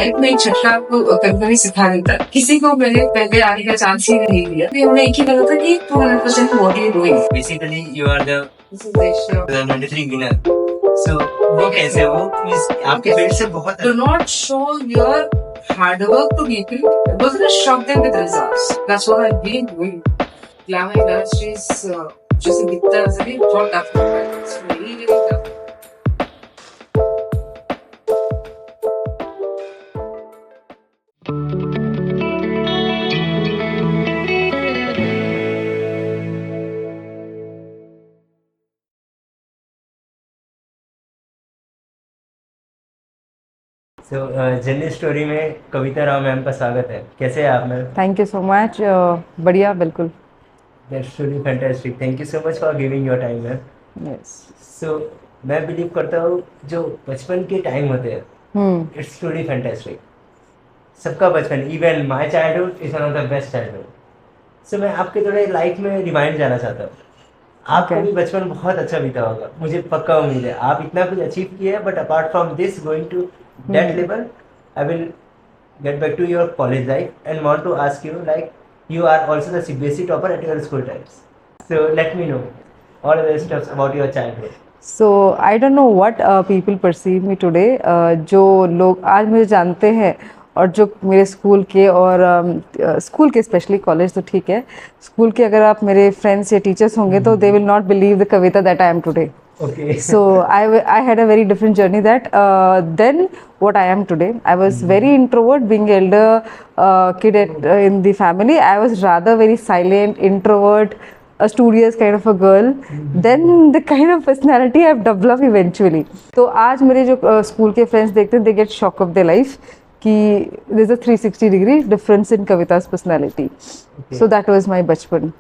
Life में एक झटका आपको कभी सिखा देता है। किसी को मैंने पहले आने का चांस ही नहीं दिया। उन्होंने एक ही कहा था कि 200% what you doing. Basically, you are the This is the issue. 2023 winner. So वो कैसे वो means आपके फील्ड से बहुत Do not show your hard work to people. But just shock them with results. That's what I've been doing. Glamour industries जैसे दिखता है सभी बहुत tough है. It's really really tough. Journey story में कविता राव मैम का स्वागत है। कैसे हैं आप ma'am? Thank you so much. बढ़िया, बिल्कुल। That's really fantastic. Thank you so much for giving your time ma'am. Yes. So मैं बिलीव करता हूँ जो बचपन के टाइम होते हैं इट्स ट्रूली फैंटास्टिक। सबका बचपन, even my childhood is one of the best childhood. So मैं आपके थोड़े लाइफ में रिमाइंड जाना चाहता हूँ। आपका भी बचपन बहुत अच्छा बीता होगा, मुझे पक्का उम्मीद है। आप इतना कुछ अचीव किए हैं, but apart from this going to that level, I will get back to your college life and want to ask you, like, you are also the CBSE topper at your school times. So let me know all the stuff about your childhood. So I don't know what people perceive me today. जो लोग आज मुझे जानते हैं और जो मेरे school के और स्कूल के स्पेशली, कॉलेज तो ठीक है, स्कूल के अगर आप मेरे फ्रेंड्स या टीचर्स होंगे तो they will not believe the Kavita that I M today. Okay. So I had a very different journey that then what I am today. I was very introvert, being elder kid in the family. I was rather very silent, introvert, a studious kind of a girl. Then the kind of personality I've developed eventually. तो आज मेरे जो school के friends देखते हैं, they get shock of their life कि there's a 360 degree difference in Kavita's personality. Okay. So that was my बचपन.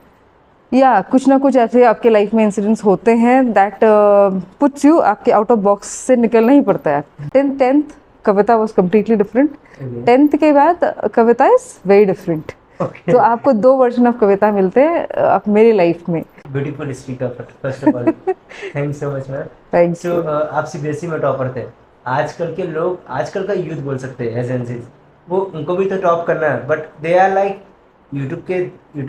या कुछ ना कुछ ऐसे आपके लाइफ में इंसिडेंट्स होते हैं दैट पुट्स यू, आपके आउट ऑफ बॉक्स से निकलना ही पड़ता है. Tenth Kavita was completely different. 10th के बाद कविता इज वेरी डिफरेंट. तो आपको 2 वर्जन ऑफ कविता मिलते हैं आप मेरी लाइफ में. Beautiful speaker first of all, thank you so much ma'am. Thanks. So आप सीबीएसई में टॉपर थे. आजकल के लोग, आजकल का यूथ बोल सकते हैं एजेंसीज, वो उनको भी तो टॉप करना है, but they are like YouTube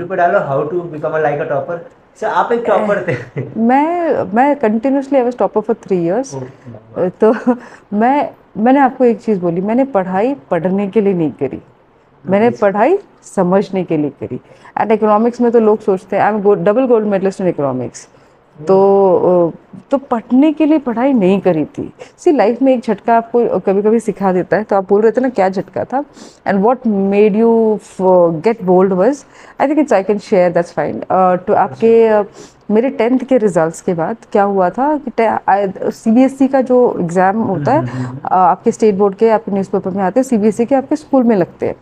पे डालो how to become a like a topper. So आप एक टॉपर थे. मैं continuously I was topper for 3 years. तो मैंने आपको एक चीज़ बोली, मैंने पढ़ाई पढ़ने के लिए नहीं करी, मैंने पढ़ाई समझने के लिए करी. एंड इकोनॉमिक्स में तो लोग सोचते हैं I am double gold medalist in economics. तो पढ़ने के लिए पढ़ाई नहीं करी थी. सी लाइफ में एक झटका आपको कभी कभी सिखा देता है. तो आप बोल रहे थे ना क्या झटका था, and what made you get bold was, I think it's I can share, that's fine. तो आपके मेरे 10th के रिजल्ट्स के बाद क्या हुआ था कि सीबीएसई का जो एग्ज़ाम होता है आपके स्टेट बोर्ड के, आपके न्यूज़पेपर में आते हैं, सीबीएसई के आपके स्कूल में लगते हैं.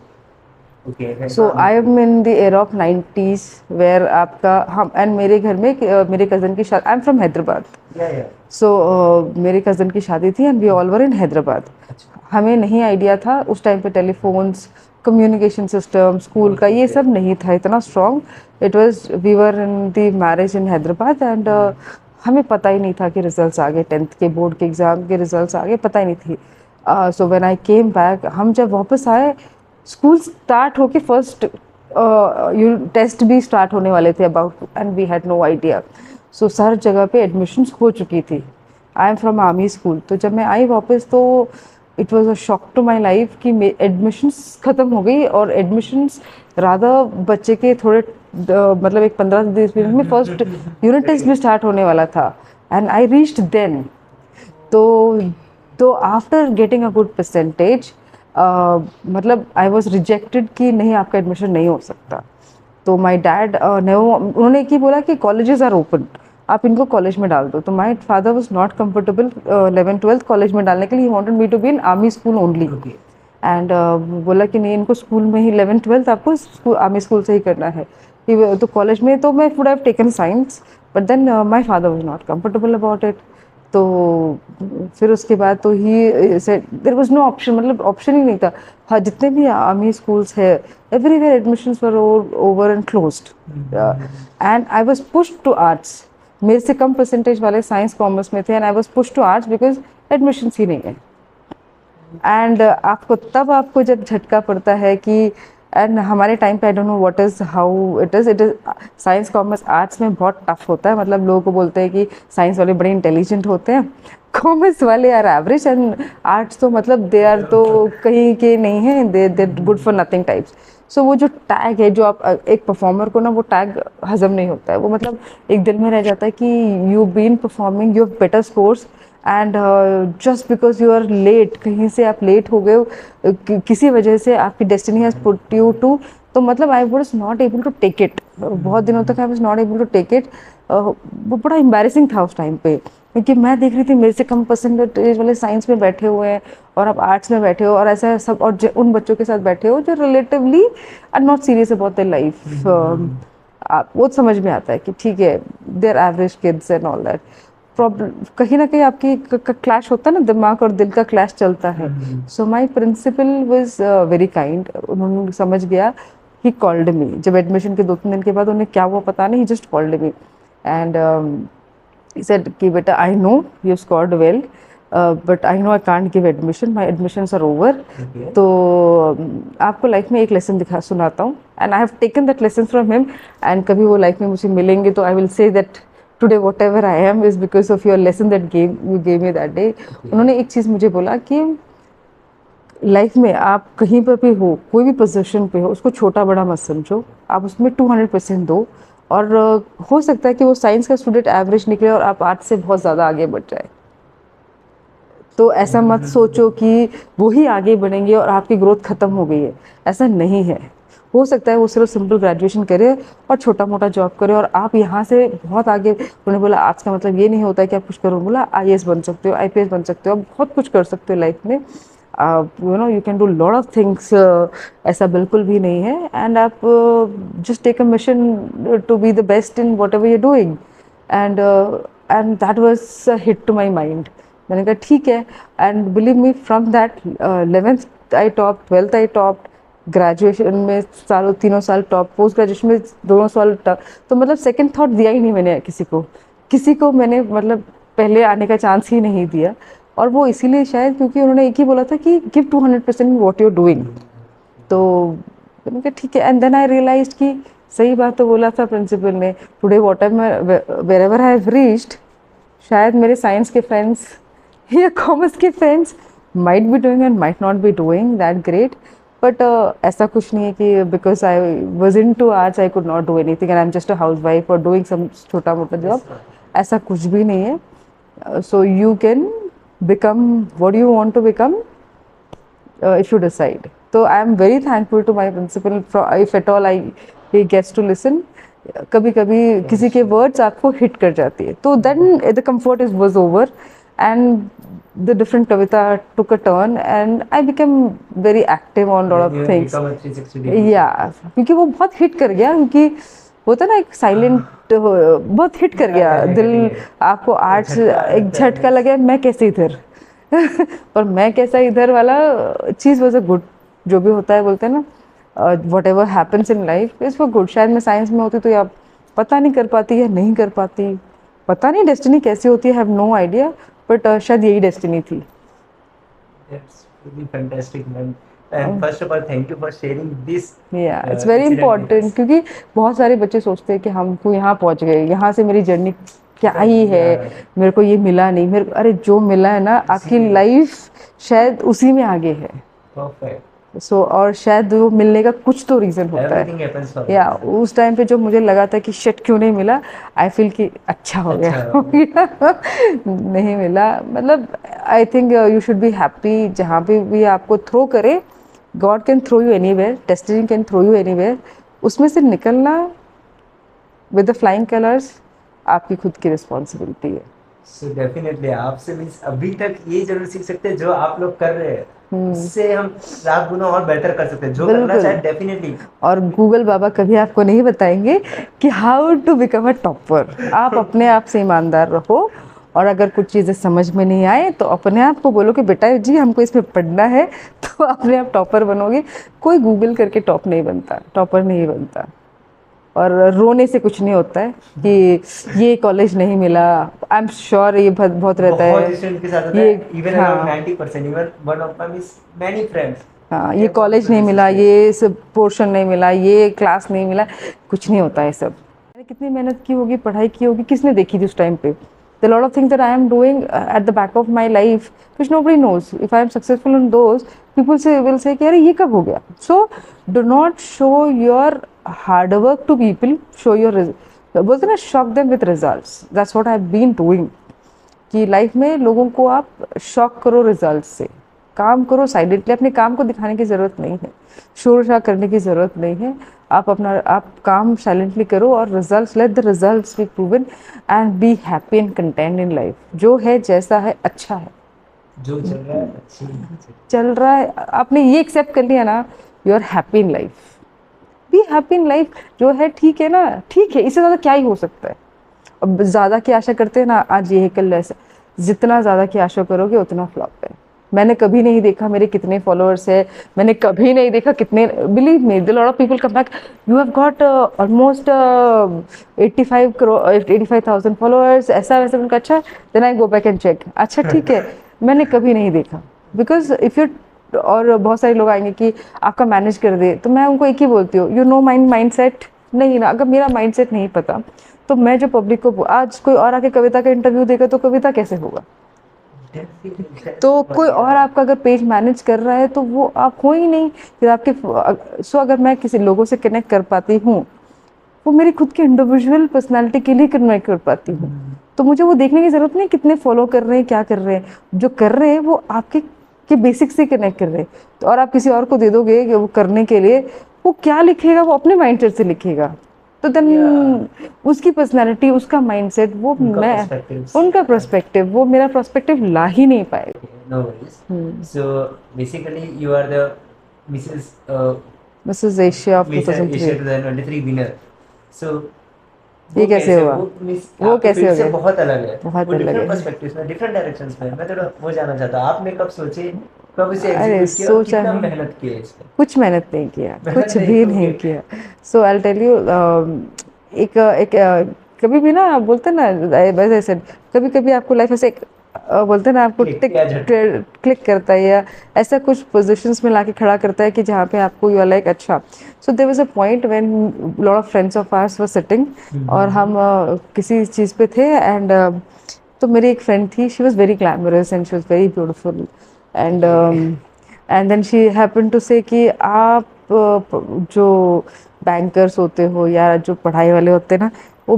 So I am in the era of 90s where आपका हम एंड मेरे घर में मेरे कज़न की शादी, आई एम फ्रॉम हैदराबाद. सो मेरे कज़न की शादी थी एंड वी ऑल वर इन हैदराबाद. हमें नहीं आइडिया था उस टाइम पे टेलीफोन्स, कम्युनिकेशन सिस्टम, स्कूल का ये सब नहीं था इतना strong. It was we were in the marriage in Hyderabad and हमें पता ही नहीं था कि रिजल्ट्स आ गए, 10th के बोर्ड के एग्ज़ाम के रिजल्ट्स आ गए, पता ही नहीं थी. So when I came back, हम जब वापस आए, स्कूल स्टार्ट होके फर्स्ट टेस्ट भी स्टार्ट होने वाले थे about, and we had no idea. So हर जगह पे एडमिशन्स हो चुकी थी. I am from army school. तो जब मैं आई वापस तो it was a shock to my life कि एडमिशन्स ख़त्म हो गई. और एडमिशन्स राधा बच्चे के थोड़े मतलब एक 15-20 मिनट में फर्स्ट यूनिट टेस्ट भी स्टार्ट होने वाला था. And I reached then. तो after getting a good percentage मतलब आई वॉज रिजेक्टेड कि नहीं आपका एडमिशन नहीं हो सकता. तो माई डैड उन्होंने एक ही बोला कि कॉलेजेस आर ओपन, आप इनको कॉलेज में डाल दो. तो my father was not comfortable 11th-12th college में डालने के लिए. He wanted me to be in army school only. And बोला कि नहीं, इनको स्कूल में ही 11th-12th आपको आर्मी स्कूल से ही करना है. तो कॉलेज में तो मैं would have taken science, but then my father was not comfortable about it. तो फिर उसके बाद तो he said there was no option, मतलब ऑप्शन ही नहीं था. हाँ, जितने भी आर्मी स्कूल्स है everywhere admissions were over and closed. And I was pushed to arts. मेरे से कम परसेंटेज वाले साइंस कॉमर्स में थे and I was pushed to arts because admissions ही नहीं है. एंड आपको जब झटका पड़ता है कि एंड हमारे टाइम पे I don't know what is how it is science commerce arts में बहुत टफ होता है, मतलब लोगों को बोलते हैं कि साइंस वाले बड़े इंटेलिजेंट होते हैं, कॉमर्स वाले आर एवरेज एंड आर्ट्स तो मतलब दे आर तो कहीं के नहीं हैं, दे गुड फॉर नथिंग टाइप्स। सो वो जो टैग है, जो आप एक परफॉर्मर को ना वो टैग हजम नहीं होता है, वो मतलब एक दिल में रह जाता है कि you been performing, you have better scores and just because you are late, कहीं से आप लेट हो गए हो, किसी वजह से आपकी destiny has put you to, तो मतलब I was not able to take it, बहुत दिनों तक I was not able to take it. वो बड़ा एम्बैरेसिंग था उस टाइम पे, क्योंकि मैं देख रही थी मेरे से कम परसेंटेज वाले साइंस में बैठे हुए हैं और आप आर्ट्स में बैठे हो, और ऐसा सब, और उन बच्चों के साथ बैठे हो जो relatively are not serious about their life. वो समझ में आता है कि ठीक है, they are average kids and all that. Problem कहीं ना कहीं आपकी क्लैश होता है ना, दिमाग और दिल का क्लैश चलता है। सो माई प्रिंसिपल वॉज वेरी काइंड, उन्होंने समझ गया, ही कॉल्ड मी जब एडमिशन के 2-3 दिन के बाद, उन्हें क्या हुआ पता नहीं, he just called me and he said कि बेटा I know you scored well but I know I can't give admission, my admissions are over. तो आपको लाइफ में एक लेसन सुनाता हूँ, and I have taken that lesson from him, and कभी वो लाइफ में मुझे मिलेंगे तो I will say that today whatever I am is because of your lesson that you gave me that day. उन्होंने एक चीज़ मुझे बोला कि लाइफ में आप कहीं पर भी हो, कोई भी पोजीशन पे हो, उसको छोटा बड़ा मत समझो, आप उसमें 200% दो, और हो सकता है कि वो साइंस का स्टूडेंट एवरेज निकले और आप आर्ट्स से बहुत ज़्यादा आगे बढ़ जाए। तो ऐसा मत सोचो कि वो ही आगे बढ़ेंगे और आपकी ग्रोथ ख़त्म हो गई है, ऐसा नहीं है। हो सकता है वो सिर्फ सिंपल ग्रेजुएशन करे और छोटा मोटा जॉब करे और आप यहाँ से बहुत आगे। उन्होंने बोला आर्ट्स का मतलब ये नहीं होता है कि आप कुछ करो, बोला IAS बन सकते हो, IPS बन सकते हो, आप बहुत कुछ कर सकते हो लाइफ में, you know you can do lot of things. ऐसा बिल्कुल भी नहीं है, एंड आप just take a mission to be the best in whatever you doing, and that was a hit to my mind. मैंने कहा ठीक है, and believe me from that 11th I top, 12th I top, graduation में तीनों साल top, post graduation में दोनों साल टॉप। तो मतलब सेकंड थॉट दिया ही नहीं मैंने किसी को मैंने मतलब पहले आने का चांस ही नहीं दिया, और वो इसीलिए शायद क्योंकि उन्होंने एक ही बोला था कि गिव 200% वॉट यूर डूइंग। तो मैंने कहा ठीक है, एंड देन आई रियलाइज्ड कि सही बात तो बोला था प्रिंसिपल ने, today what wherever I have reached, शायद मेरे साइंस के फ्रेंड्स या कॉमर्स के friends might be doing and might not be doing that great, but ऐसा कुछ नहीं है कि because I was into arts I could not do anything and I am just a housewife और doing some छोटा मोटा job, ऐसा कुछ भी नहीं है। So you can become what you want to become if you decide. So I am very thankful to my principal if at all he gets to listen. कभी कभी किसी के वर्ड्स आपको हिट कर जाती है, तो then the comfort is was over and the different Kavita took a turn and I become very active on lot of things. या क्योंकि वो बहुत हिट कर गया, क्योंकि होता ना एक साइलेंट बहुत हिट कर गया दिल, आपको आर्ट्स एक झटका लगे मैं कैसे इधर और मैं कैसा इधर वाला चीज़ वॉज अ गुड, जो भी होता है बोलते हैं ना what ever happens in life is for good. शायद मैं साइंस में होती तो या पता नहीं कर पाती या नहीं कर पाती, पता नहीं डेस्टिनी कैसी होती है, हैव नो आइडिया, बट शायद यही डेस्टिनी थी। That's really fantastic, man. And first of all, thank you for sharing this. Yeah, it's very important, क्योंकि बहुत सारे बच्चे सोचते हैं कि हमको यहाँ पहुँच गए, यहाँ से मेरी जर्नी क्या ही है, मेरे को ये मिला नहीं, मेरे अरे जो मिला है ना आपकी लाइफ शायद उसी में आगे है। Perfect. सो और शायद वो मिलने का कुछ तो रीज़न होता Everything happens for है। या उस टाइम पे जो मुझे लगा था कि शिट क्यों नहीं मिला, आई फील कि अच्छा हो गया नहीं मिला, मतलब I think you should be happy जहाँ पे भी आपको थ्रो करे, God can throw you anywhere, destiny can throw you anywhere, उसमें से निकलना विद द फ्लाइंग कलर्स आपकी खुद की रिस्पॉन्सिबिलिटी है। So definitely आपसे मीन्स अभी तक ये जरूर सीख सकते हैं जो आप लोग कर रहे हैं, उससे हम लाख गुना और बेटर कर सकते हैं, जो करना चाहे डेफिनेटली। और गूगल बाबा कभी आपको नहीं बताएंगे कि how to become a topper, आप अपने आप से ईमानदार रहो, और अगर कुछ चीज़ें समझ में नहीं आए तो अपने आप को बोलो कि बेटा जी हमको इसमें पढ़ना है, तो अपने आप टॉपर बनोगे। कोई गूगल करके टॉप नहीं बनता, टॉपर नहीं बनता। और रोने से कुछ नहीं होता है कि ये कॉलेज नहीं मिला। आई एम श्योर ये बहुत बहुत रहता बहुत है स्टूडेंट के साथ होता ये। है, इवन हाँ around 90%, even one of my many friends. हाँ, ये कॉलेज नहीं मिला, ये सब पोर्शन नहीं मिला, ये क्लास नहीं मिला, कुछ नहीं होता है सब। मैंने कितनी मेहनत की होगी, पढ़ाई की होगी, किसने देखी थी उस टाइम पे? The lot of things that I am doing at the back of my life which nobody knows. If I am successful in those, people will say कि अरे ये कब हो गया? So do not show your hard work to people. Show your बोलते ना, shock them with results. That's what I've been doing. कि life में लोगों को आप शॉक करो रिजल्ट से। काम करो साइलेंटली, अपने काम को दिखाने की ज़रूरत नहीं है, शोर शराब करने की ज़रूरत नहीं है। आप काम साइलेंटली करो और results, let the results B proven and be happy and content in life. जो है जैसा है अच्छा है, जो चल रहा है अच्छी चल रहा है, आपने ये एक्सेप्ट कर लिया ना, you are happy in life. Be happy in life, जो है ठीक है ना, ठीक है, इससे ज़्यादा क्या ही हो सकता है। अब ज़्यादा की आशा करते हैं ना, आज ये है कल ऐसा, जितना ज़्यादा की आशा करोगे उतना फ्लॉप है। मैंने कभी नहीं देखा मेरे कितने फॉलोअर्स है, मैंने कभी नहीं देखा कितने, believe me, the lot of people come back, you have got almost 85,000 followers, ऐसा वैसा। उनका अच्छा, then I go back and check, अच्छा ठीक है, मैंने कभी नहीं देखा। बिकॉज इफ़ यू, और बहुत सारे लोग आएंगे कि आपका मैनेज कर दे, तो मैं उनको एक ही बोलती हूँ, यू नो माइंड सेट नहीं ना। अगर मेरा माइंड सेट नहीं पता तो मैं जो पब्लिक को, आज कोई और आके कविता का इंटरव्यू देगा तो कविता कैसे होगा? तो कोई और आपका अगर पेज मैनेज कर रहा है तो वो आप हो ही नहीं फिर आपके। सो अगर मैं किसी लोगों से कनेक्ट कर पाती हूँ, वो मेरी खुद की इंडिविजुअल पर्सनालिटी के लिए कनेक्ट कर पाती हूँ, तो मुझे वो देखने की ज़रूरत नहीं कितने फॉलो कर रहे हैं, क्या कर रहे हैं। जो कर रहे हैं वो आपके के बेसिक से कनेक्ट कर रहे हैं। तो और आप किसी और को दे दोगे कि वो करने के लिए, वो क्या लिखेगा, वो अपने माइंडसेट से लिखेगा। तो देन उसकी पर्सनालिटी, उसका माइंडसेट, वो उनका पर्सपेक्टिव, वो मेरा पर्सपेक्टिव ला ही नहीं पाएगा। No worries. So basically you are the Mrs. Asia of Asia 2003। 2023 winner. So ये कैसे हुआ? वो कैसे हो गया? बहुत अलग है, बहुत वो अलग डिफरेंट है। पर्सपेक्टिव्स में, डिफरेंट डायरेक्शंस में। मैं थोड़ा वो जानना चाहता हूँ, आपने कब सोचे, कब इसे अरे एग्जीक्यूट किया, और सोचा कितना नहीं, मेहनत किया इस पे? कुछ मेहनत नहीं किया, मेहनत कुछ नहीं, भी okay. नहीं किया। सो आई टेल यू, कभी भी ना बोलते ना, वैसे ऐसे कभी कभी आपको लाइफ ऐसे बोलते ना, आपको क्लिक करता है, या ऐसा कुछ पोजीशंस में लाके खड़ा करता है कि जहाँ पे आपको यू आर लाइक अच्छा। So there was a point when lot of friends of ours were sitting, और हम किसी चीज़ पे थे, एंड तो मेरी एक फ्रेंड थी, she was very glamorous and she was very beautiful, and then she happen to say कि आप जो बैंकर्स होते हो या जो पढ़ाई वाले होते हैं ना, वो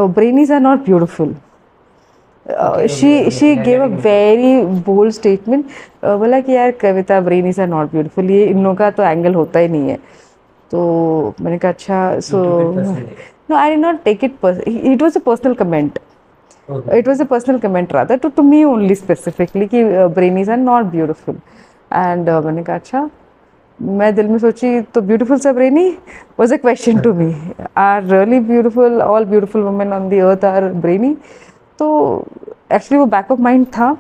brainies are not beautiful. She gave a very bold statement, बोला कि यार Kavita, brainies are not beautiful, ये इन लोगों का तो एंगल होता ही नहीं है। तो मैंने कहा अच्छा, so no, I did not take it, it was a personal comment, it was a personal comment rather to me only specifically कि brainies are not beautiful. And मैंने कहा अच्छा, मैं दिल में सोची तो ब्यूटीफुल सा brainy was a question to me, are really beautiful, all beautiful women on the earth are brainy? तो एक्चुअली वो बैक ऑफ माइंड था,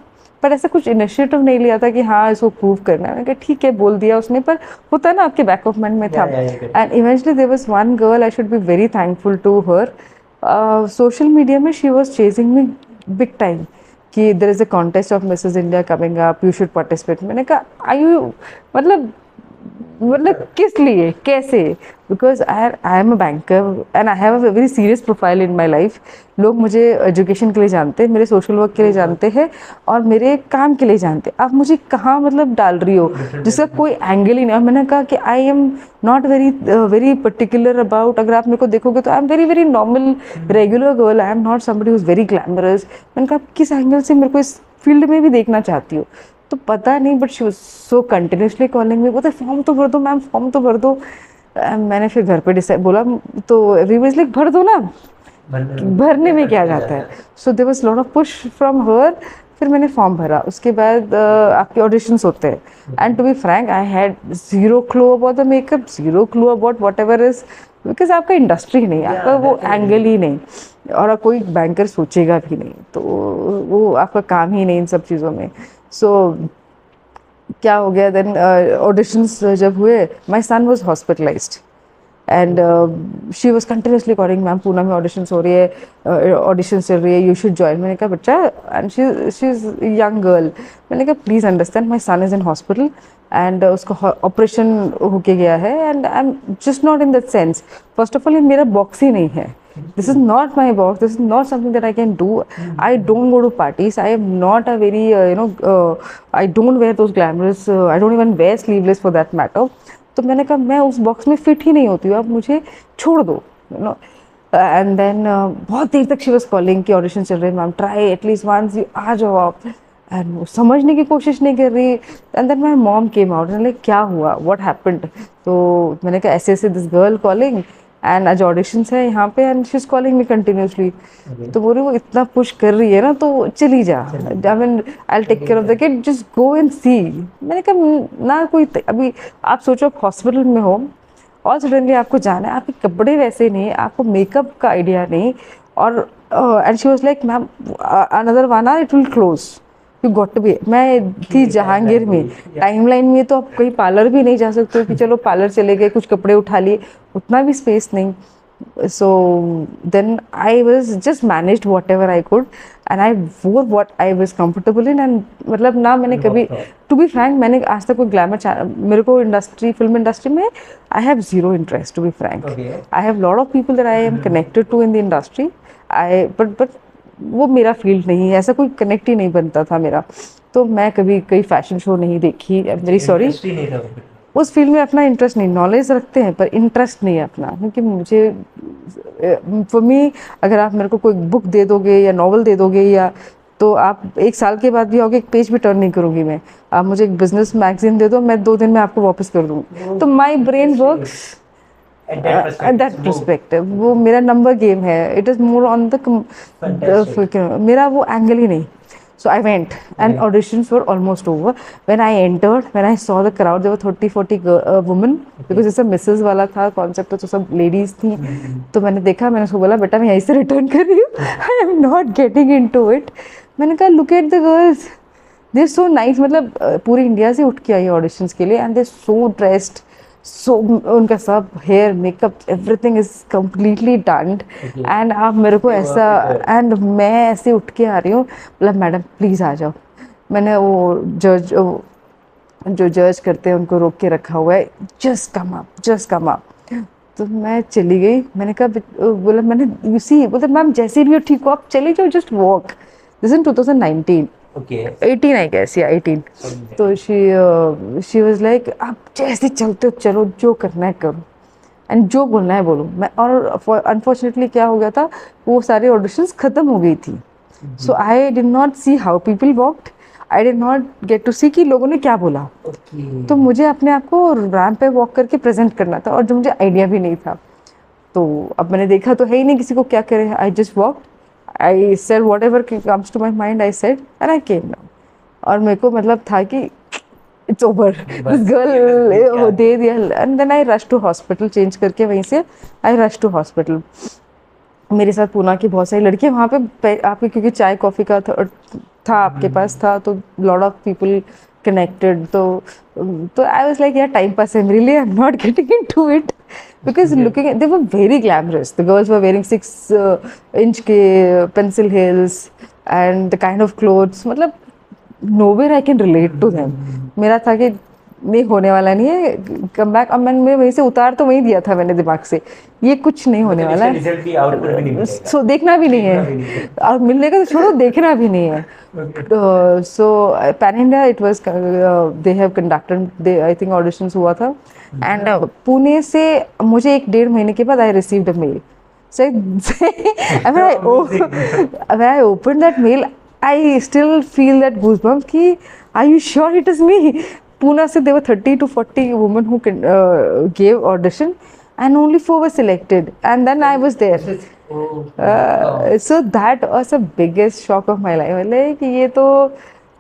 पर ऐसा कुछ इनिशिएटिव नहीं लिया था कि हाँ इसको प्रूव करना है। मैंने कहा ठीक है, बोल दिया उसने, पर होता है ना आपके बैक ऑफ माइंड में था। And eventually there was one girl, I should be very thankful to her, social media में she was chasing me big time कि there is a contest of Mrs India coming up, you should participate. मैंने कहा I you, मतलब किस लिए, कैसे? Because I am a banker and I have a very serious profile in my life. लोग मुझे education के लिए जानते हैं, मेरे सोशल वर्क के लिए जानते हैं, और मेरे काम के लिए जानते हैं। आप मुझे कहाँ मतलब डाल रही हो जिसका कोई एंगल ही नहीं। और मैंने कहा कि आई am not very particular about, अगर आप मेरे को देखोगे तो I am very very normal regular girl, I am not somebody who is very glamorous. मैंने कहा किस एंगल से मेरे को इस फील्ड में भी देखना चाहती हो? तो पता नहीं, but she was so continuously calling me, बोलते फॉर्म तो भर दो मैम, फॉर्म तो भर दो। मैंने फिर घर पे डिसाइड बोला, तो एवरीबॉडी लाइक भर दो ना, भरने में क्या जाता है। So there was lot of push from her. फिर मैंने फॉर्म भरा, उसके बाद आपके ऑडिशंस होते हैं, and to be frank I had zero clue about the makeup, zero clue about whatever is, because आपका इंडस्ट्री नहीं, आपका वो एंगल ही नहीं, और कोई बैंकर सोचेगा भी नहीं, तो वो आपका काम ही नहीं इन सब चीज़ों में। सो क्या हो गया देन, ऑडिशंस जब हुए, my son was hospitalised and she was continuously calling, ma'am Poona में ऑडिशंस हो रही है, ऑडिशन चल रही है, यू शुड ज्वाइन. मैंने कहा बच्चा, and she is young girl. मैंने कहा please understand, my son is in hospital and उसका ऑपरेशन होके गया है and I am just not in that sense. First of all ये मेरा बॉक्स ही नहीं है. This is not my box. This is not something that I can do. I don't go to parties. I am not a very, I don't wear those glamorous, I don't even wear sleeveless for that matter. तो मैंने कहा मैं उस box में fit ही नहीं होती हूँ, अब मुझे छोड़ दो, यू नो. एंड देन बहुत देर तक शी वॉज कॉलिंग कि ऑडिशन चल रहे हैं मैम, ट्राई एटलीस्ट वंस, आ जाओ आप. एंड वो समझने की कोशिश नहीं कर रही. And then my mom came out, like क्या हुआ, व्हाट हैपेंड. तो मैंने कहा ऐसे ऐसे दिस गर्ल कॉलिंग एंड आज ऑडिशंस है यहाँ पे and she is calling me continuously. तो बोल रही वो इतना पुश कर रही है ना तो चली जा, I mean I take care of the kid, just go and see. मैंने कहा ना कोई अभी आप सोचो आप हॉस्पिटल में हो और सडनली आपको जाना है, आपके कपड़े वैसे नहीं, आपको मेकअप का आइडिया नहीं, और and she was like ma'am another 1 hour it will close, you got to be. मैं थी जहांगीर में, टाइमलाइन में तो आप कहीं पार्लर भी नहीं जा सकते हो कि चलो पार्लर चले गए, कुछ कपड़े उठा लिए, उतना भी स्पेस नहीं. So then I was just managed whatever I could and I wore what I was comfortable in. एंड मतलब ना मैंने कभी, टू बी फ्रैंक, मैंने आज तक कोई ग्लैमर, मेरे को इंडस्ट्री, फिल्म इंडस्ट्री में I have zero interest, to be frank. I have lot of people that I am connected to in the industry, I but वो मेरा फील्ड नहीं है, ऐसा कोई कनेक्ट ही नहीं बनता था मेरा. तो मैं कभी कोई फैशन शो नहीं देखी, वेरी सॉरी. उस फील्ड में अपना इंटरेस्ट नहीं, नॉलेज रखते हैं पर इंटरेस्ट नहीं है अपना, क्योंकि मुझे फॉर मी अगर आप मेरे को कोई बुक दे दोगे या नॉवल दे दोगे या, तो आप 1 साल के बाद भी आओगे, एक पेज भी टर्न नहीं करूँगी मैं. आप मुझे एक बिजनेस मैगजीन दे दो, मैं 2 दिन में आपको वापस कर दूँगी. तो my brain works that perspective, वो मेरा नंबर गेम है. It is more on the मेरा वो एंगल ही नहीं. So I went and auditions were almost over. When I entered, when I saw the crowd, there were 30-40 women because it's a Mrs. वाला था concept, तो सब ladies थी. तो मैंने देखा, मैंने उसको बोला बेटा मैं यहीं से रिटर्न कर रही हूँ, I am not getting into it. मैंने कहा look at the girls, they are so nice. मतलब पूरी इंडिया से उठ के आई ऑडिशंस के लिए and they are so dressed. So उनका सब hair makeup everything is completely done and आप मेरे को ऐसा, एंड मैं ऐसे उठ के आ रही हूँ, मतलब मैडम प्लीज़ आ जाओ. मैंने वो जज, जो जज करते हैं उनको रोक के रखा हुआ है, जस्ट कम अप. तो मैं चली गई. मैंने कहा बोला, मैंने यू सी, बोलते मैम जैसे भी हो ठीक हो, आप चली जाओ, just walk. This in 2019, 18 I guess या 18. तो शी वाज लाइक आप जैसे चलते हो चलो, जो करना है करो एंड जो बोलना है बोलो. मैं, और अनफॉर्चुनेटली क्या हो गया था, वो सारे ऑडिशंस खत्म हो गई थी. So I did not see how people walked, I did not get to see कि लोगों ने क्या बोला. तो मुझे अपने आप को रैंप पे वॉक करके प्रेजेंट करना था और जो मुझे आइडिया भी नहीं था. तो अब मैंने देखा तो है ही नहीं किसी को क्या करे, I just walk, I said whatever comes to my mind, I said and I came down. और मेरे को मतलब था कि it's over, this girl दे दिया. and then I rushed to hospital, change करके वहीं से I rushed to hospital. मेरे साथ पूना की बहुत सारी लड़कियाँ वहाँ पे आपके, क्योंकि चाय कॉफ़ी का था आपके पास था, तो lot of people connected. तो I was like yeah, time pass है, really I'm not getting into it. Because looking at, they were very glamorous. The girls were wearing 6-inch के pencil heels and the kind of clothes. मतलब nowhere I can relate to them. मेरा था कि नहीं होने वाला नहीं है, कम बैक. अब मैंने वहीं से उतार तो वहीं दिया था मैंने दिमाग से, ये कुछ नहीं होने वाला है. सो देखना भी नहीं है, और मिलने का तो छोड़ो, देखना भी नहीं है. So pan India it was, they have conducted, I think auditions हुआ था. एंड पुणे से मुझे 1-1.5 महीने के बाद I received a mail. So when I opened that mail, I still feel that goosebumps कि are you sure it is me? Pune se there were 30 to 40 women who gave audition and only 4 were selected, and then I was there. So that was the biggest shock of my life. Like ये तो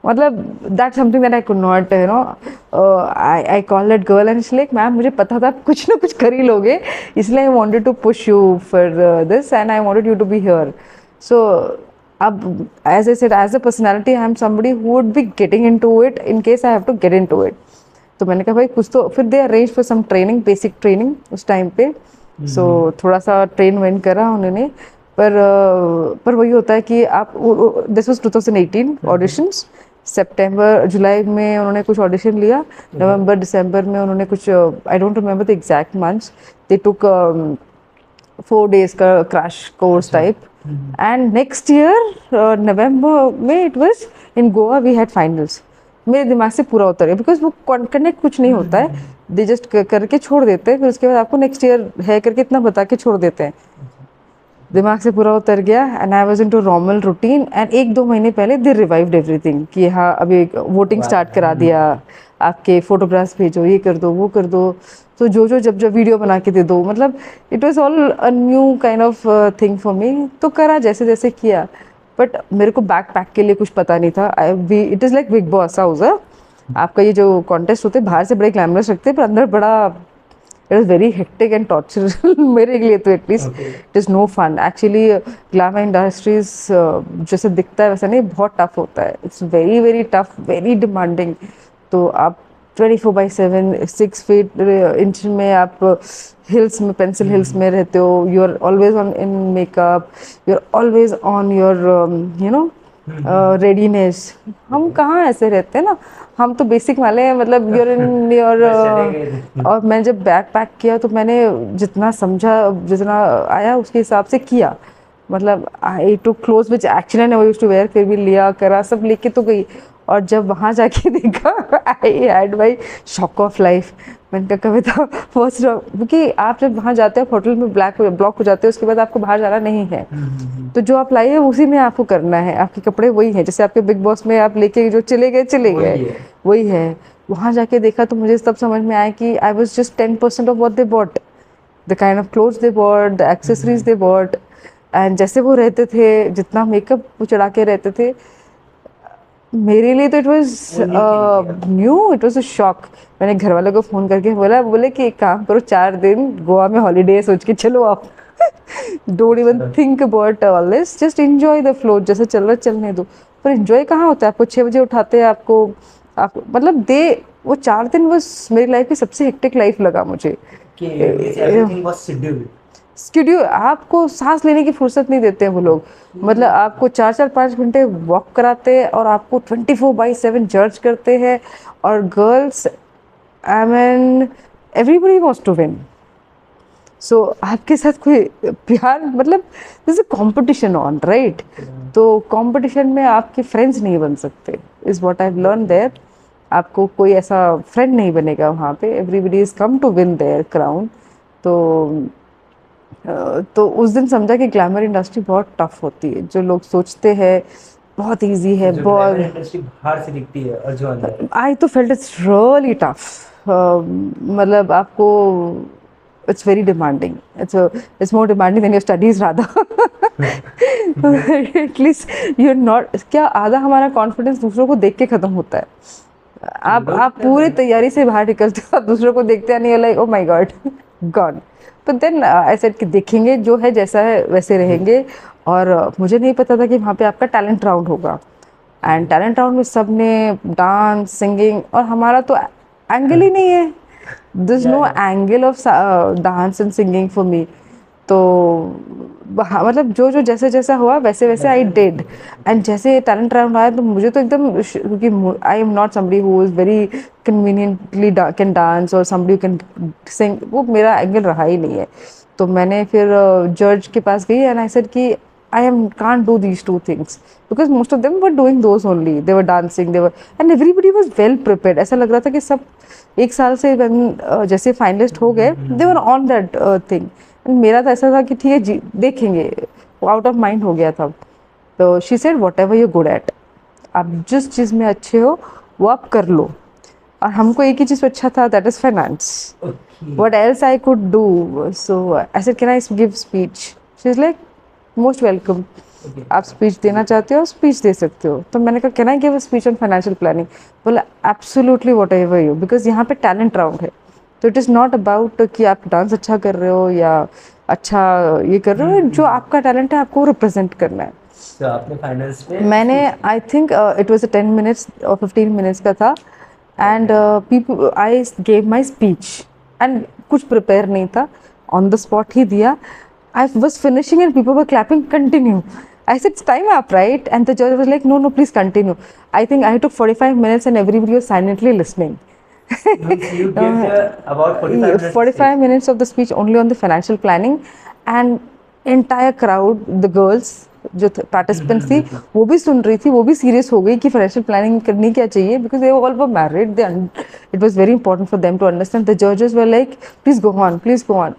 मतलब that's something that I could not, you know, I called that girl and she's like, ma'am मुझे पता था आप कुछ ना कुछ कर ही लोगे, इसलिए I wanted to push you for this and I wanted you to be here. So अब as I said, as a personality I am somebody who would be getting into it in case I have to get into it. तो मैंने कहा भाई कुछ तो, फिर they arranged for some training, basic training उस time पे. सो थोड़ा सा ट्रेन वेन करा उन्होंने, पर वही होता है कि आप, दिस वाज 2018 ऑडिशंस, सितंबर जुलाई में उन्होंने कुछ ऑडिशन लिया, नवंबर दिसंबर में उन्होंने कुछ, I don't remember the exact months, they took 4 days का crash course type, and next year नवंबर में it was in Goa, we had finals. मेरे दिमाग से पूरा उतर गया, बिकॉज वो कनेक्ट कुछ नहीं होता है, दे जस्ट करके छोड़ देते हैं, फिर उसके बाद आपको नेक्स्ट ईयर है करके इतना बता के छोड़ देते हैं। दिमाग से पूरा उतर गया, and I was into normal routine, and 1-2 महीने पहले दे रिवाइव्ड एवरीथिंग कि हाँ अभी वोटिंग स्टार्ट करा दिया, आपके फोटोग्राफ्स भेजो, ये कर दो वो कर दो, तो जो जब वीडियो बना के दे दो, मतलब it was all a new kind of thing for me. तो करा जैसे जैसे किया, बट मेरे को बैक पैक के लिए कुछ पता नहीं था। It is like big boss house, आपका ये जो कॉन्टेस्ट होते हैं बाहर से बड़े ग्लैमरस रखते हैं, पर अंदर बड़ा it is very hectic and torture मेरे लिए तो at least it is no fun actually. Glamour industries जैसे दिखता है वैसा नहीं, बहुत टफ होता है, it's very very tough, very demanding. तो आप 24/7 6 फीट इंच में आप हिल्स में, पेंसिल हिल्स में रहते हो, you are always on in makeup, you are always on your you know readiness. हम कहाँ ऐसे रहते हैं ना, हम तो बेसिक वाले हैं, मतलब यूर इन योर। और मैंने जब बैग पैक किया तो मैंने जितना समझा, जितना आया उसके हिसाब से किया, मतलब I to close which actually I used to wear, फिर भी लिया करा सब लेके तो गई। और जब वहाँ जाके देखा I had my shock of life. मैंने कहा कविता फर्स्ट, क्योंकि आप जब वहाँ जाते हो होटल में ब्लॉक हो जाते हो, उसके बाद आपको बाहर जाना नहीं है, तो जो आप लाई है उसी में आपको करना है, आपके कपड़े वही हैं, जैसे आपके बिग बॉस में आप लेके जो चले गए वही है। वहाँ जाके देखा तो मुझे तब समझ में आया कि I was just 10% of what they bought, the kind of clothes they bought, the accessories they bought, and जैसे वो रहते थे, जितना मेकअप वो चढ़ा के रहते थे, मेरे लिए तो it was new, it was a shock. मैंने घर वालों को फ़ोन करके बोले कि एक काम करो, 4 दिन गोवा में हॉलीडे सोच के चलो आप, don't even think about all this, just enjoy the flow, जैसे चल रहा चलने दो। पर एंजॉय कहाँ होता है, आपको 6 बजे उठाते हैं, आपको मतलब वो 4 दिन बस मेरी लाइफ की सबसे हेक्टिक लाइफ लगा मुझे। शेड्यूल, आपको सांस लेने की फुर्सत नहीं देते हैं वो लोग, मतलब आपको 4-5 घंटे वॉक कराते हैं और आपको 24/7 जज करते हैं। और girls, I mean everybody wants to win, so आपके साथ कोई प्यार, मतलब this a competition on, right? तो कंपटीशन में आपके फ्रेंड्स नहीं बन सकते, is what I have learn there. आपको कोई ऐसा फ्रेंड नहीं बनेगा वहाँ पे, everybody is come to win their crown. तो उस दिन समझा कि ग्लैमर इंडस्ट्री बहुत टफ होती है, जो लोग सोचते हैं बहुत इजी है, बहुत इंडस्ट्री बाहर से दिखती है और जो अंदर, आई तो फेल्ट इट्स रियली टफ। मतलब आपको it's very demanding, it's more demanding than your studies rather, at least you are not, क्या आधा हमारा कॉन्फिडेंस दूसरों को देख के खत्म होता है। आप पूरी तैयारी से बाहर निकलते हो, आप दूसरों को देखते हैं, नहीं like oh my God gone. But then I said कि देखेंगे, जो है जैसा है वैसे रहेंगे। और मुझे नहीं पता था कि वहाँ पे आपका टैलेंट राउंड होगा, एंड टैलेंट राउंड में सब ने डांस, सिंगिंग, और हमारा तो एंगल ही नहीं है, this is no angle of dance and singing for me. तो मतलब जो जैसे जैसा हुआ वैसे वैसे आई डिड, एंड जैसे टैलेंट राउंड आया तो मुझे तो एकदम, क्योंकि I am not somebody who is very conveniently can dance और समबडी कैन सिंग, वो मेरा एंगल रहा ही नहीं है। तो मैंने फिर जज के पास गई एंड आई सेड कि I can't do these 2 things because most of them were doing those only. They were dancing, and everybody was well prepared. ऐसा लग रहा था कि सब एक साल से जैसे फाइनलिस्ट हो गए, they were on that thing. And मेरा तो ऐसा था कि ठीक है जी देखेंगे, आउट ऑफ माइंड हो गया था। तो she said whatever you're good at, आप जिस चीज़ में अच्छे हो वो आप कर लो। और हमको एक ही चीज़ अच्छा था, that is finance. What else I could do? So I said, can I give speech? She's like, most welcome, आप स्पीच देना चाहते हो स्पीच दे सकते हो। तो मैंने कहा can I give a speech on financial planning? बोला एब्सोल्युटली व्हाटएवर यू, बिकॉज यहाँ पे टैलेंट राउंड है, तो इट इज़ नॉट अबाउट कि आप डांस अच्छा कर रहे हो या अच्छा ये कर रहे हो, जो आपका टैलेंट है आपको रिप्रेजेंट करना है। तो आपने फाइनेंस में, मैंने I think it was 10 minutes और 15 मिनट्स का था, and people I gave my speech, and कुछ प्रिपेयर नहीं था, ऑन द स्पॉट ही दिया. I was finishing and people were clapping, continue. I said, it's time up, right? And the judge was like, no, please continue. I think I took 45 minutes and everybody was silently listening. You gave about 45 minutes. 45 minutes of the speech only on the financial planning, and entire crowd, the girls, जो participants थी, वो भी सुन रही थी, वो भी serious हो गई कि financial planning करनी क्या चाहिए, because they all were married. It was very important for them to understand. The judges were like, please go on, please go on.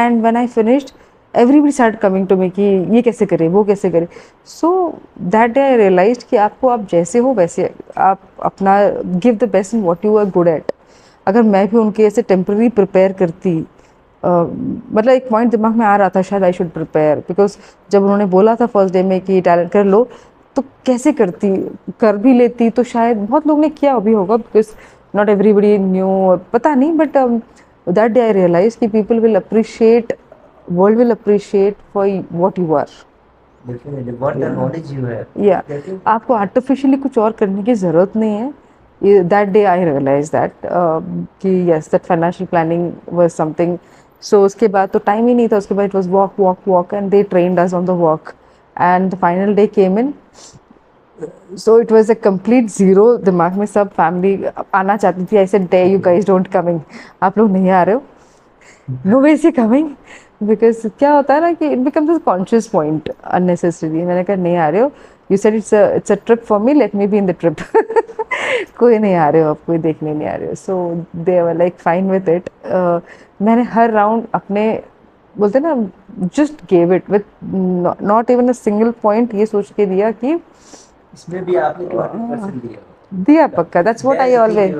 And when I finished, everybody started coming to me कि ये कैसे करे, वो कैसे करे. So that day I realized कि आपको आप जैसे हो वैसे आप अपना give the best in what you are good at. अगर मैं भी उनके ऐसे temporary prepare करती, मतलब एक पॉइंट दिमाग में आ रहा था शायद आई शुड प्रिपेयर, बिकॉज जब उन्होंने बोला था फर्स्ट डे में कि टैलेंट कर लो, तो कैसे करती, कर भी लेती तो शायद बहुत लोगों ने किया भी होगा, बिकॉज नॉट एवरीबडी न्यू, पता नहीं. But that day I realise कि people will appreciate, world will appreciate for what you are. या आपको आर्टिफिशियली कुछ और करने की ज़रूरत नहीं है. That day I realized that कि yes, that financial planning was something. So उसके बाद तो टाइम ही नहीं था, उसके बाद it was walk and they trained us on the walk and the final day came in. So it was a complete zero. दिमाग में सब फैमिली आना चाहती थी. I said, "There you guys don't coming. आप लोग नहीं आ रहे हो. No way से coming." Because क्या होता है ना कि it becomes a conscious point unnecessarily. मैंने कहा नहीं आ रहे हो. You said it's a trip for me. Let me be in the trip. कोई नहीं आ रहे हो, आप कोई देखने नहीं आ रहे हो. So they were like fine with it. मैंने हर राउंड अपने बोलते ना just gave it with not even a single point ये सोच के दिया कि इसमें भी आपने 20% दिया पक्का. That's what I always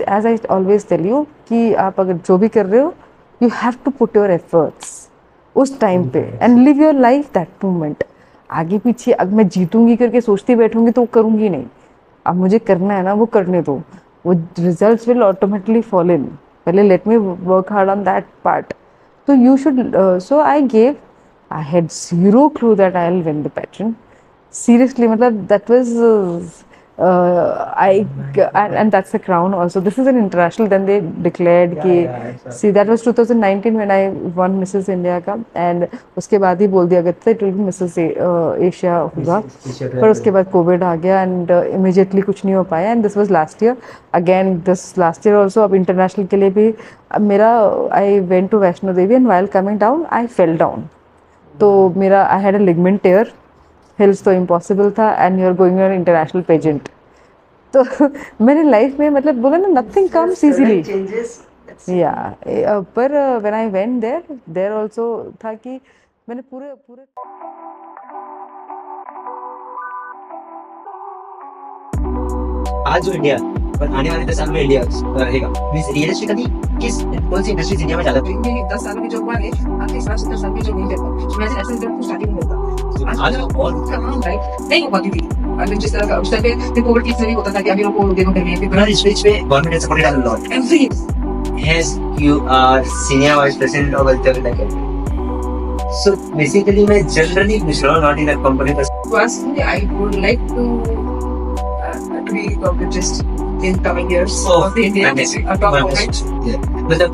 as I always tell you कि आप अगर जो भी कर रहे हो you have to put your efforts उस टाइम पे and live your life that moment. आगे पीछे अगर मैं जीतूंगी करके सोचती बैठूंगी तो करूंगी नहीं. अब मुझे करना है ना, वो करने दो, वो results will automatically fall in. पहले let me work hard on that part. तो you should. So I had zero clue that I'll win the pageant. Seriously, मतलब that was and that's the crown also. This is an international. Then they declared कि see that was 2019 when I won Mrs. India का, and उसके बाद ही बोल दिया गया था it will be Mrs. Asia होगा. पर उसके बाद कोविड आ गया and immediately कुछ नहीं हो पाया. And this was last year. Again this last year also. अब international के लिए भी मेरा I went to Vaishno Devi and while coming down I fell down. तो मेरा I had a ligament tear. Heels तो इम्पॉसिबल था and you are going on international pageant. तो मैंने लाइफ में मतलब बोला ना नथिंग कम्स इजीली. या पर when I went there also था कि मैंने पूरे आज जो इंडिया पर आने वाले 10 साल में इंडिया रहेगा, मींस रियलिस्टिकली कौन सी इंडस्ट्रीज इंडिया में ज्यादा मेरी 10 साल की जो हुआ है आपके हिसाब से 10 साल की जो नहीं देता मैं ऐसे जब स्टार्टिंग में होता आज और काम राइट नहीं होती थी. अगर जिस तरह का उस टाइम पे कोविड की भी होता था कि अभी लोगों को देखो करनी है पर इस बीच में government has supported a lot. Every has you are senior vice president of Alter like. So basically मैं जनरली पूछ रहा हूं, नॉट इन दैट कंपनी पर. personally I would like to be competist in coming years of the Indian top moment. मतलब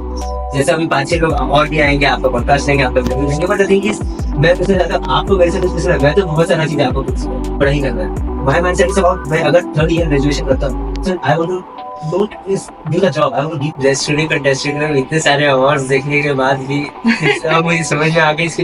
जैसे अभी 5-6 लोग और भी आएंगे, आपका पॉडकास्ट लेंगे, आपका वीडियो लेंगे, बट थिंग इज मैं तो ज्यादा आपको मेरे से कुछ मैं तो बहुत सारा चीज आपको पढ़ाई करना है. माय माइंडसेट इज अबाउट मैं अगर 3rd ईयर ग्रेजुएशन करता हूं so I want to don't do the job. I want to give best student contestant में इतने सारे अवार्ड्स देखने के बाद भी अब मुझे समझ में आ गई इसकी